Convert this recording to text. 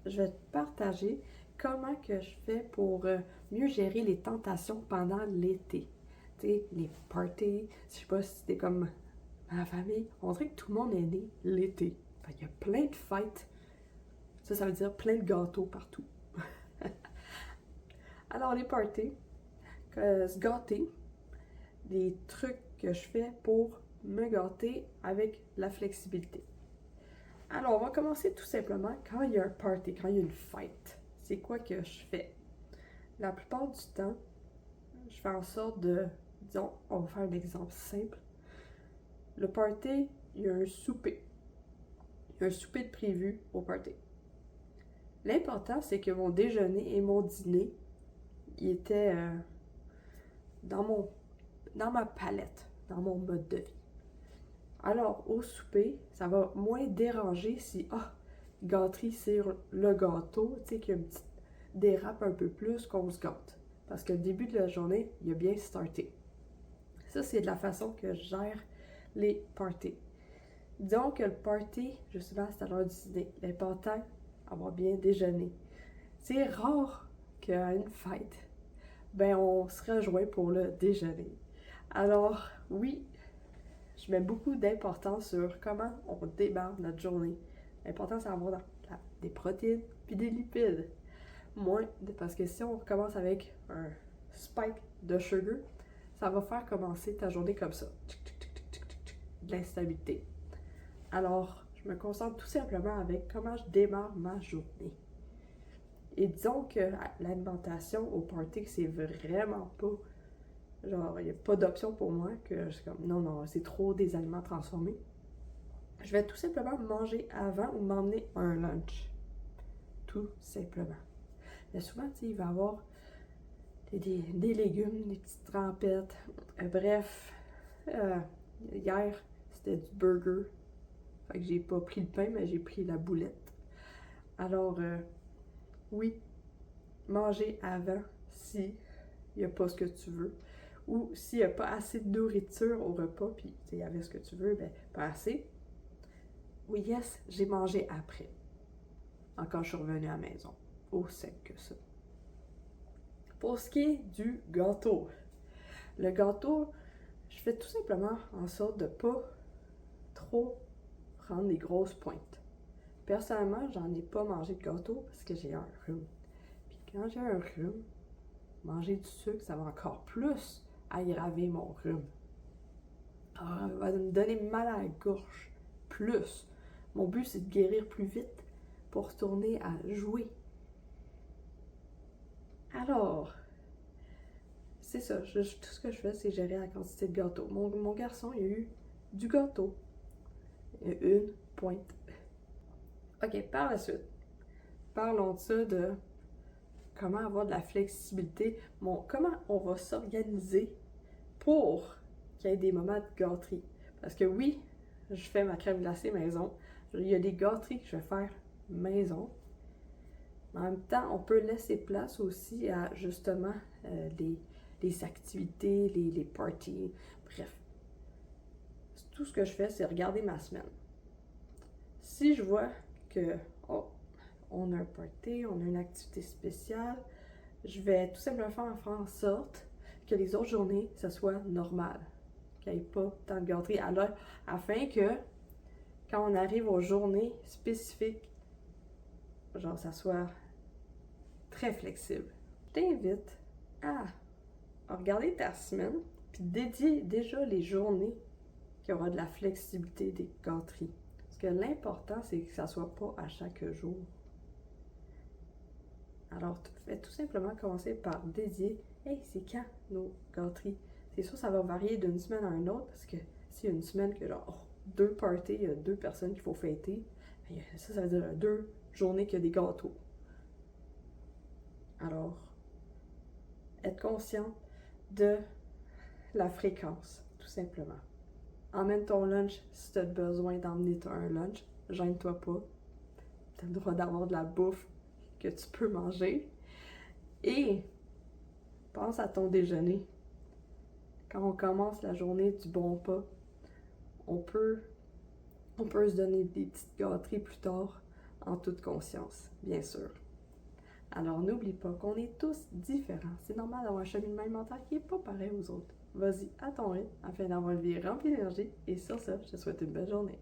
je vais te partager comment que je fais pour mieux gérer les tentations pendant l'été. Tu sais, les parties, je sais pas si c'était comme ma famille, on dirait que tout le monde est né l'été. Fait qu'il y a plein de fêtes. Ça veut dire plein de gâteaux partout. Alors les parties, se gâter, des trucs que je fais pour me gâter avec la flexibilité. Alors, on va commencer tout simplement quand il y a un party, quand il y a une fête. C'est quoi que je fais? La plupart du temps, je fais en sorte de, disons, on va faire un exemple simple. Le party, il y a un souper. Il y a un souper de prévu au party. L'important, c'est que mon déjeuner et mon dîner, ils étaient dans, dans ma palette, dans mon mode de vie. Alors, au souper, ça va moins déranger si, gâterie sur le gâteau, tu sais, qu'il y a une petite dérape un peu plus qu'on se gâte. Parce que le début de la journée, il a bien starté. Ça, c'est de la façon que je gère les parties. Disons que le party, justement, c'est à l'heure du dîner. L'important, avoir bien déjeuné. C'est rare qu'à une fête, ben on se rejoint pour le déjeuner. Alors, oui, je mets beaucoup d'importance sur comment on démarre notre journée. L'important, c'est d'avoir des protéines puis des lipides. Moins, parce que si on commence avec un spike de sugar, ça va faire commencer ta journée comme ça. De l'instabilité. Alors, je me concentre tout simplement avec comment je démarre ma journée. Et disons que l'alimentation au party, c'est vraiment pas... Genre, il n'y a pas d'option pour moi que je suis comme, non, c'est trop des aliments transformés. Je vais tout simplement manger avant ou m'emmener un lunch. Tout simplement. Mais souvent, tu sais, il va y avoir des légumes, des petites trempettes. Bref, hier, c'était du burger. Fait que j'ai pas pris le pain, mais j'ai pris la boulette. Alors, oui, manger avant si il n'y a pas ce que tu veux. Ou s'il n'y a pas assez de nourriture au repas, puis il y avait ce que tu veux, ben pas assez. Oui, yes, j'ai mangé après. Encore, je suis revenue à la maison. Aussi sec que ça. Pour ce qui est du gâteau, le gâteau, je fais tout simplement en sorte de pas trop prendre des grosses pointes. Personnellement, j'en ai pas mangé de gâteau parce que j'ai un rhume. Puis quand j'ai un rhume, manger du sucre, ça va encore plus aggraver mon rhume. Ça va me donner mal à la gorge. Plus. Mon but, c'est de guérir plus vite pour retourner à jouer. Alors, c'est ça. Tout ce que je fais, c'est gérer la quantité de gâteau. Mon garçon, il a eu du gâteau. Il a une pointe. Ok, par la suite, parlons de ça, de comment avoir de la flexibilité. Comment on va s'organiser pour qu'il y ait des moments de gâterie. Parce que oui, je fais ma crème glacée maison. Il y a des gâteries que je vais faire maison. Mais en même temps, on peut laisser place aussi à justement les activités, les parties, bref. Tout ce que je fais, c'est regarder ma semaine. Si je vois que, on a un party, on a une activité spéciale, je vais tout simplement faire en sorte que les autres journées, ça soit normal. Qu'il n'y ait pas tant de gâteries à l'heure, afin que quand on arrive aux journées spécifiques, genre ça soit très flexible. Je t'invite à regarder ta semaine, puis dédier déjà les journées qu'il y aura de la flexibilité des gâteries. Parce que l'important, c'est que ça soit pas à chaque jour. Alors, tu fais tout simplement commencer par dédier, hey, c'est quand nos gâteries? C'est sûr, ça va varier d'une semaine à une autre, parce que s'il y a une semaine que, genre, deux parties, il y a deux personnes qu'il faut fêter, ça veut dire deux journées qu'il y a des gâteaux. Alors, être conscient de la fréquence, tout simplement. Emmène ton lunch si tu as besoin d'emmener un lunch. Gêne-toi pas. Tu as le droit d'avoir de la bouffe que tu peux manger. Et pense à ton déjeuner. Quand on commence la journée du bon pas, on peut se donner des petites gâteries plus tard. en toute conscience, bien sûr. Alors n'oublie pas qu'on est tous différents. C'est normal d'avoir un cheminement alimentaire qui n'est pas pareil aux autres. Vas-y à ton rythme afin d'avoir une vie remplie d'énergie et sur ça, je te souhaite une belle journée.